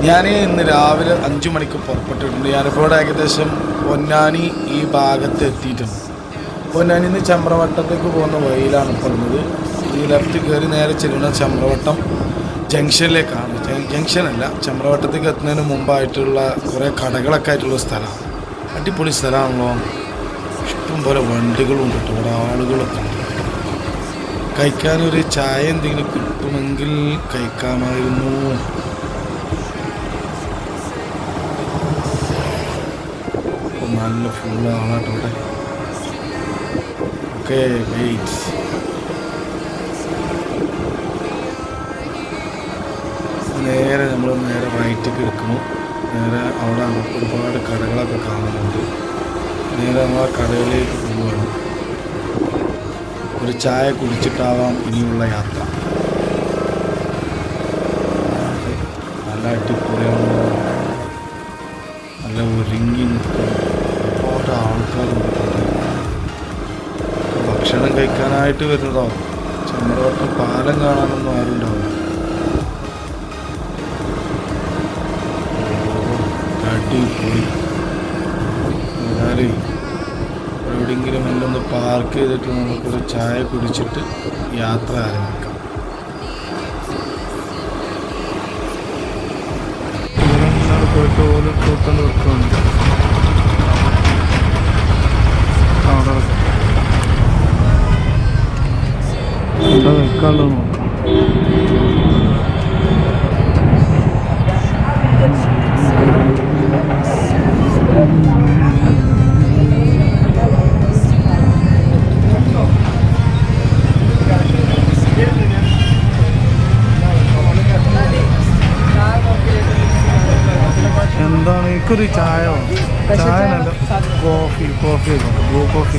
ഞാൻ ഇന്ന് രാവിലെ 5 മണിക്ക് പുറപ്പെട്ടിട്ടുണ്ട്. ഞാനിപ്പോൾ ഏകദേശം പൊന്നാനി ഈ ഭാഗത്ത് എത്തിയിട്ടുണ്ട്. പൊന്നാനിയിൽ നിന്ന് ചമ്രവട്ടത്തേക്ക് പോകുന്ന വഴിയിലാണ് പറഞ്ഞത്. ഈ ലെഫ്റ്റ് കയറി നേരെ ചെല്ലുന്ന ചമ്രവട്ടം ജംഗ്ഷനിലേക്കാണ്. ജംഗ്ഷനല്ല, ചമ്രവട്ടത്തേക്ക് എത്തുന്നതിന് മുമ്പായിട്ടുള്ള കുറേ കടകളൊക്കെ ആയിട്ടുള്ള സ്ഥലമാണ്. അടിപൊളി സ്ഥലമാണല്ലോ. ഇഷ്ടംപോലെ വണ്ടികളും കിട്ടും, ഇവിടെ ആളുകളൊക്കെ ഉണ്ട്. കഴിക്കാനൊരു ചായ എന്തെങ്കിലും കിട്ടുമെങ്കിൽ കഴിക്കാമായിരുന്നു. നല്ല ഫുള്ള് ആളാട്ടോ ഇവിടെ. Okay, wait. നേരെ നമ്മൾ റൈറ്റൊക്കെ എടുക്കുന്നു. നേരെ അവിടെ ഒരുപാട് കടകളൊക്കെ കാണുന്നുണ്ട്. നേരെ നമ്മൾ ആ കടയിലേക്ക് പോവുകയാണ്. ഒരു ചായ കുടിച്ചിട്ടാവാം ഇനിയുള്ള യാത്ര. നല്ല അടിപൊളിയാണ്, നല്ല ഒരുങ്ങി നിൽക്കുന്നു. ഒരുപാട് ആൾക്കാരുണ്ട്. ഭക്ഷണം കഴിക്കാനായിട്ട് വരുന്നതാവും. ചമ്രവട്ടം പാലം കാണാനൊന്നും ആരും ഉണ്ടാവില്ല. അടിപൊളി. എന്നാലും എവിടെയെങ്കിലും എല്ലൊന്ന് പാർക്ക് ചെയ്തിട്ട് നമുക്കൊരു ചായ കുടിച്ചിട്ട് യാത്ര ആരംഭിക്കാം. പോയിട്ട് ഓരോ തൂക്കം വെക്കുന്നുണ്ട്. അവിടെ എന്താ വെക്കാനുള്ളത് നോക്കാം. എന്താണ് എനിക്കൊരു ചായ നല്ല കോഫി ബ്ലൂ കോഫി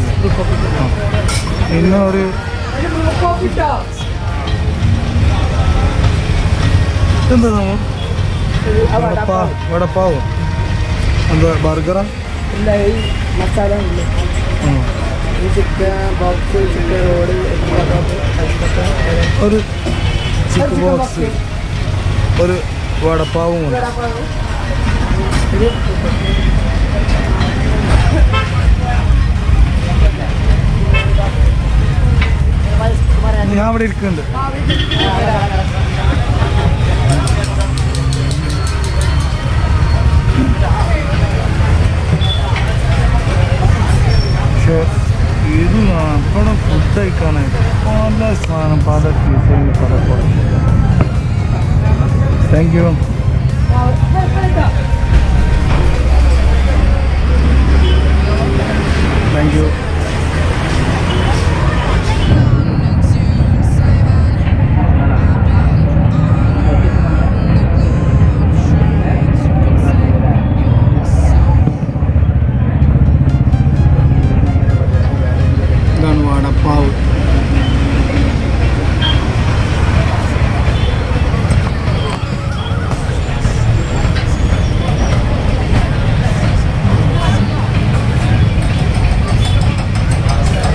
പിന്നെ ഒരു എന്താ വടപ്പാവോ എന്താ ബർഗറാ മസാല ഒരു ചിക്കൻ ബോക്സ് ഒരു വടപ്പാവും ഉണ്ട്. ഞാൻ അവിടെ ഇരിക്കുന്നുണ്ട്. പക്ഷെ ഇത് ഇവിടെ ഫുഡ് കഴിക്കാനായിട്ട് പല സാധനം പല പീസയും പല താങ്ക് യു. Thank you. ഇതാണ് വടപ്പാവ്.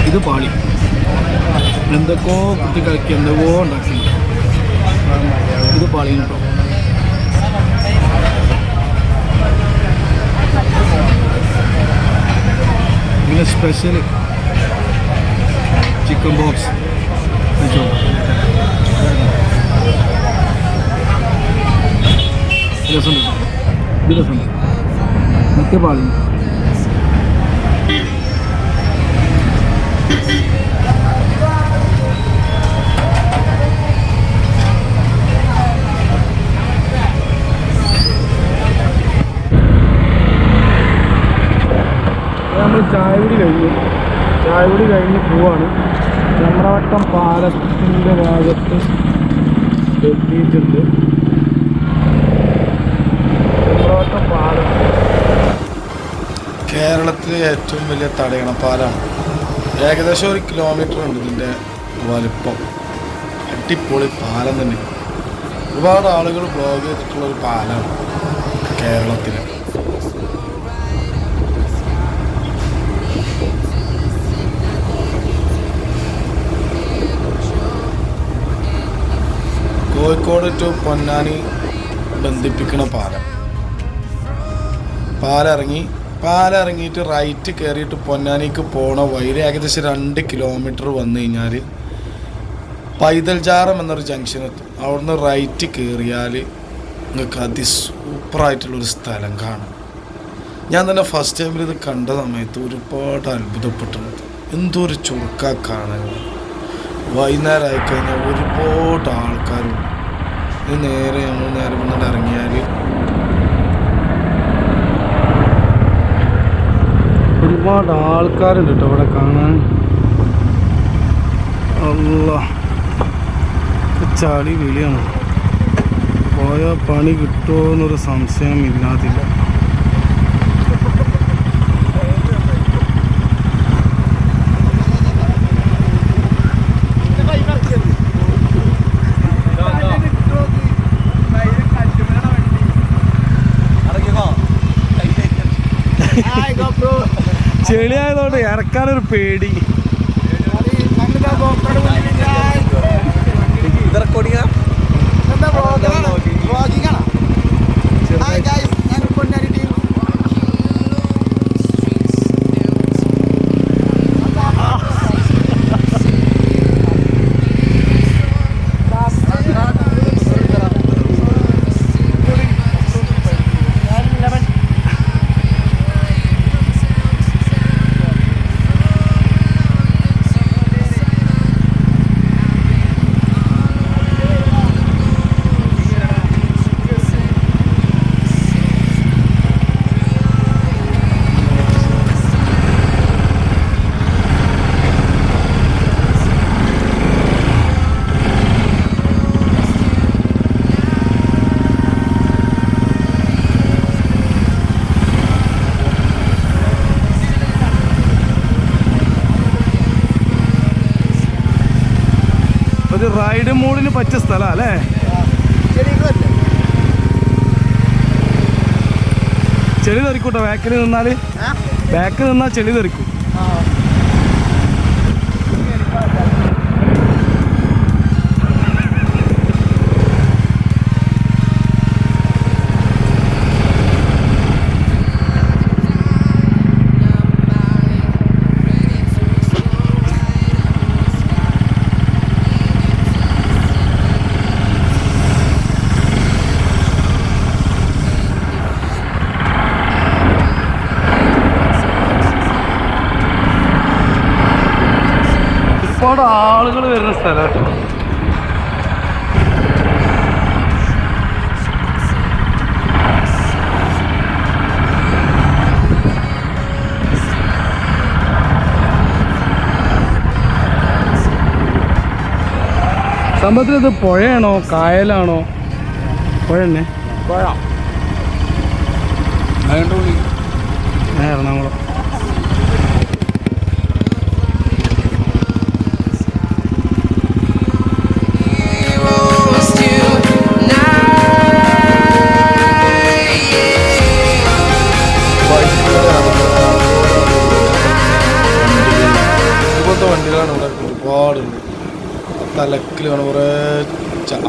ഇത് പാളി എന്തൊക്കെയോ കുത്തി കളിക്കി എന്തൊക്കെയോ ഉണ്ടാക്കി. ഇത് പാളി കേട്ടോ. പിന്നെ സ്പെഷ്യൽ ചിക്കൻ ബോക്സ് രസമുണ്ട്. ഇത് രസമുണ്ട്. മറ്റേ പാളി നമ്മൾ ചായ കുടി കഴിഞ്ഞ് പോവാണ്. ചമ്രവട്ടം പാലത്തിൻ്റെ ഭാഗത്ത് എത്തിയിട്ടുണ്ട്. ചമ്രവട്ടം പാലം കേരളത്തിലെ ഏറ്റവും വലിയ തടയണപ്പാലമാണ്. ഏകദേശം 1 കിലോമീറ്റർ ഉണ്ട് ഇതിൻ്റെ വലിപ്പം. അടിപൊളി പാലം തന്നെ. ഒരുപാട് ആളുകൾ ബ്ലോഗ് ചെയ്തിട്ടുള്ളൊരു പാലമാണ് കേരളത്തിൽ. കോഴിക്കോട് ടു പൊന്നാനി ബന്ധിപ്പിക്കുന്ന പാലിറങ്ങിയിട്ട് റൈറ്റ് കയറിയിട്ട് പൊന്നാനിക്ക് പോണ വഴിയിൽ ഏകദേശം 2 കിലോമീറ്റർ വന്നു കഴിഞ്ഞാൽ പൈതൽജാറം എന്നൊരു ജംഗ്ഷൻ എത്തും. അവിടുന്ന് റൈറ്റ് കയറിയാൽ നിങ്ങൾക്ക് അതിസൂപ്പറായിട്ടുള്ളൊരു സ്ഥലം കാണാം. ഞാൻ തന്നെ ഫസ്റ്റ് ടൈമിൽ ഇത് കണ്ട സമയത്ത് ഒരുപാട് അത്ഭുതപ്പെട്ടുള്ളത്. എന്തൊരു ചുരുക്ക കാണാൻ. വൈകുന്നേരം ആയിക്കഴിഞ്ഞാൽ ഒരുപാട് ആൾക്കാരും ഇത് നമ്മൾ നേരെ വന്നിട്ട് ഇറങ്ങിയാൽ ഒരുപാട് ആൾക്കാരുണ്ട് കേട്ടോ ഇവിടെ കാണാൻ. അല്ലാഹ് ചളി വിളിയാണ്. പോയാൽ പണി കിട്ടുമോ എന്നൊരു സംശയം ഇല്ലാതില്ല. ചെളിയായതുകൊണ്ട് ഇറക്കാനൊരു പേടി. ഒരു റൈഡ് മൂഡിന് പറ്റിയ സ്ഥലം അല്ലേ? ചെളി തെറിക്കൂട്ടോ ബാക്കിൽ നിന്നാൽ ചെളി തെറിക്കും. ഒരുപാട് ആളുകൾ വരുന്ന സ്ഥലം കേട്ടോ. സംഭവത്തിൽ ഇത് പുഴയാണോ കായലാണോ? പുഴ തന്നെ. പുഴ എറണാകുളം. വണ്ടികളാണ് ഇവിടെ ഒരുപാടുണ്ട്. തലക്കിൽ വേണം കുറേ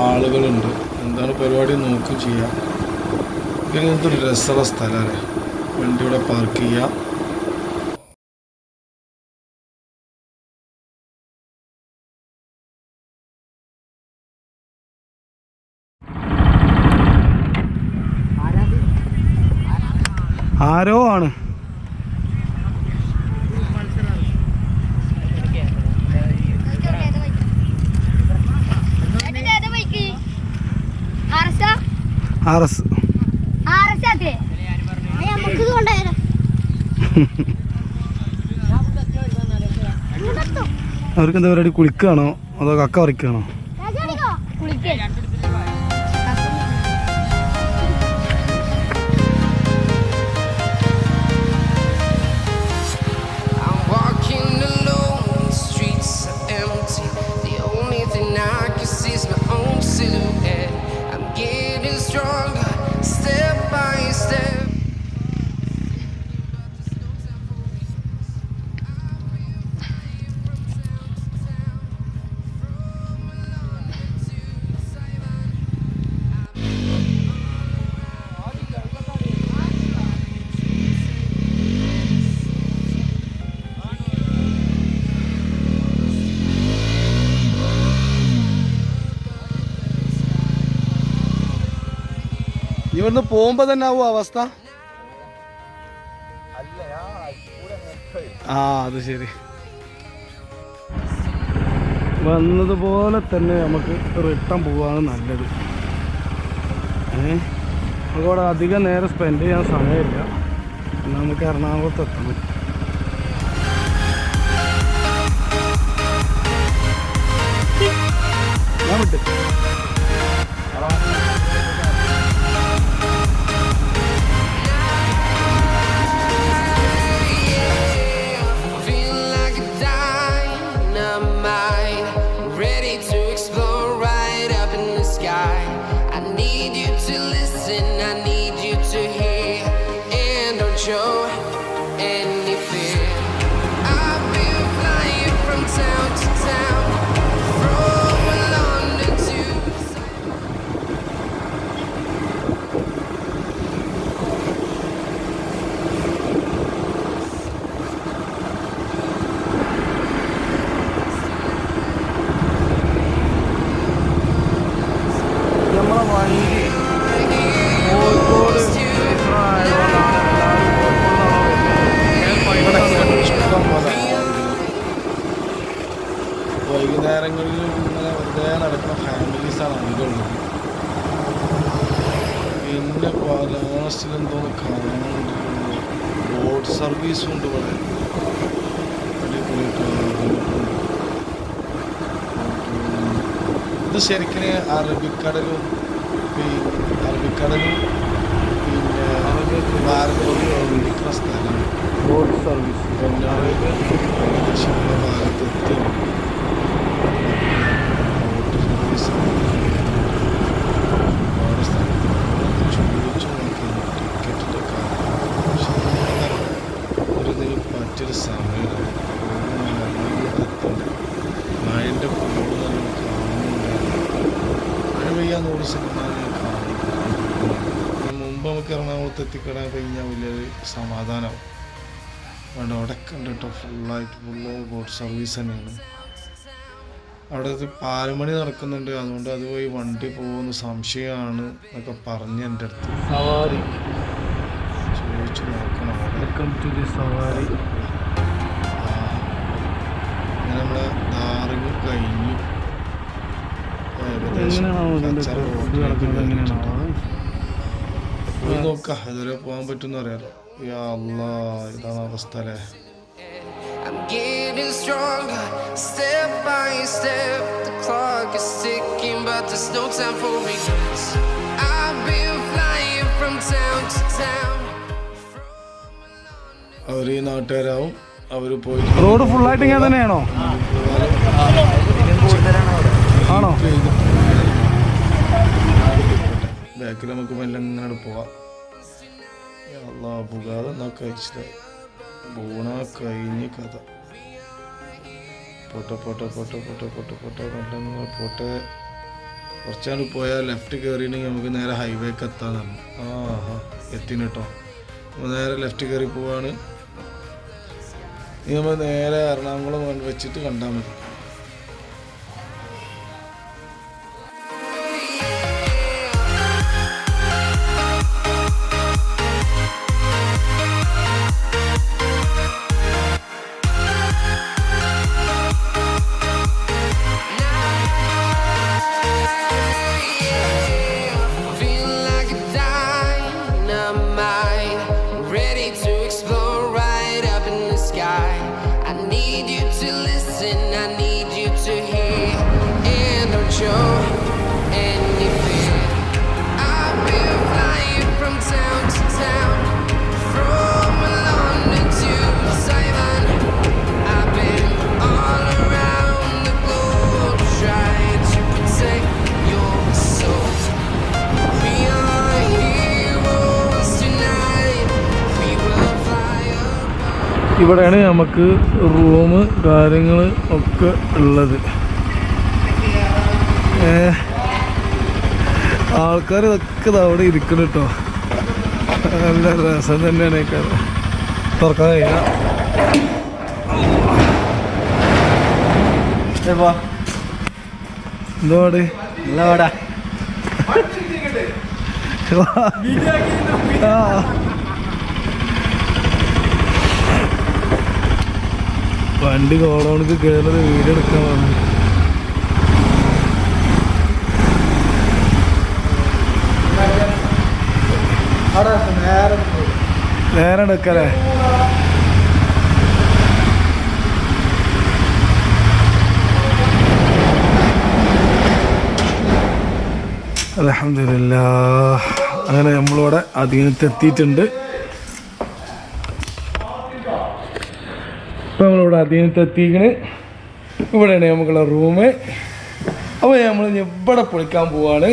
ആളുകളുണ്ട്. എന്താണ് പരിപാടി നോക്കി ചെയ്യാം. ഇങ്ങനത്തെ ഒരു രസമുള്ള സ്ഥലമാണ്. വണ്ടി ഇവിടെ പാർക്ക് ചെയ്യാം. ആരോ ആണ്. അവർക്ക് എന്താ പരിപാടി? കുളിക്കുകയാണോ അതോ കക്ക പറിക്കുകയാണോ? ഇവിടുന്ന് പോകുമ്പോ തന്നെ ആവും അവസ്ഥ. ആ അത് ശരി. വന്നതുപോലെ തന്നെ നമുക്ക് റിട്ടേൺ പോവാണ് നല്ലത്. നമുക്കവിടെ അധികം നേരം സ്പെൻഡ് ചെയ്യാൻ സമയമില്ല. നമുക്ക് എറണാകുളത്ത് എത്തണം. ഞാൻ വിട്ട് വൈകുന്നേരങ്ങളിൽ ഇങ്ങനെ വെറുതെ നടക്കുന്ന ഫാമിലീസാണ് അധികമുള്ളത്. പിന്നെ ലാസ്റ്റിലെന്തോന്ന് കാണാനുണ്ട്, ബോട്ട് സർവീസും ഉണ്ട് ഇവിടെ. ഇത് ശരിക്കും അറബിക്കടലും പിന്നെ ഭാരതീയ സ്ഥലമാണ് ബോട്ട് സർവീസ്. ഏകദേശം ഭാഗത്തെത്തി ബോട്ട് സർവീസ് ഒരുപാട് സ്ഥലത്ത് ചോദിച്ചു നോക്കിയാണ് ടിക്കറ്റിൻ്റെ കാര്യം. ഒരു ഇതിൽ മറ്റൊരു സമയമാണ് എറണാകുളത്ത് മഴൻ്റെ കൂടുതൽ മഴ പെയ്യാൻ 100% മുമ്പ് നമുക്ക് എറണാകുളത്ത് എത്തിക്കിടാൻ കഴിഞ്ഞാൽ വലിയൊരു സമാധാനമാവും. വേണ്ട അവിടെ കണ്ടിട്ടോ ഫുള്ള് ബോട്ട് സർവീസ് തന്നെയാണ്. അവിടെ പാലുമണി നടക്കുന്നുണ്ട്, അതുകൊണ്ട് അതുപോയി വണ്ടി പോകുന്ന സംശയമാണ് എന്നൊക്കെ പറഞ്ഞ് എൻ്റെ അടുത്ത് സവാരി ചോദിച്ചു നോക്കണം. വെൽക്കം ടു ദി സവാരി. അങ്ങനെ നമ്മളെ ധാറിങ് കഴിഞ്ഞു. പോയി നോക്കാം ഇതുവരെ പോകാൻ പറ്റുമെന്ന് അറിയാലോ. യാ അല്ലാ, ഇതാണ് അവസ്ഥ അല്ലേ. I'm getting stronger, step by step. The clock is ticking, but there's no time for regrets. I've been flying from town to town. അവർ ഈ നാട്ടുകാരാവും. അവർ പോയി റോഡ് ഫുള്ളായിട്ട് ഇങ്ങനെ തന്നെയാണോ? ആണോ? ബാക്കിൽ നമുക്ക് മെല്ലെ ഇങ്ങനെ പോവാം. അല്ലാ പുകാതെ എന്നൊക്കെ കഴിച്ചിട്ടായി ബൂണ കഴിഞ്ഞ് കഥ. പോട്ടെ മെല്ലെ പോട്ടെ. കുറച്ചാണ്ട് പോയാൽ ലെഫ്റ്റ് കയറിയിട്ടുണ്ടെങ്കിൽ നമുക്ക് നേരെ ഹൈവേക്ക് എത്താന്നാണ്. എത്തിന് കേട്ടോ. നേരെ ലെഫ്റ്റ് കയറി പോവാണ്. ഇനി നമ്മൾ നേരെ എറണാകുളം വെച്ചിട്ട് കണ്ടാൽ മതി. ഇവിടെയാണ് നമുക്ക് റൂം കാര്യങ്ങൾ ഒക്കെ ഉള്ളത്. ആൾക്കാർ ഇതൊക്കെ അവിടെ ഇരിക്കണം കേട്ടോ. നല്ല രസം തന്നെയാണ്. തുറക്കാൻ കഴിയില്ല. എന്തോടെ നല്ല വാടാ. വണ്ടി ഗോഡൗണിക്ക് കയറുന്നത് വീഡിയോ എടുക്കാൻ പറഞ്ഞു. നേരെ എടുക്കല്ലേ? അൽഹംദുലില്ലാഹ്. അങ്ങനെ നമ്മളിവിടെ അധീനത്തെത്തിയിട്ടുണ്ട്. ഇപ്പം നമ്മളിവിടെ അധീനത്തെത്തിക്കണ്. ഇവിടെയാണ് നമുക്കുള്ള റൂം. അപ്പോൾ നമ്മൾ ഇവിടെ പൊളിക്കാൻ പോവാണ്.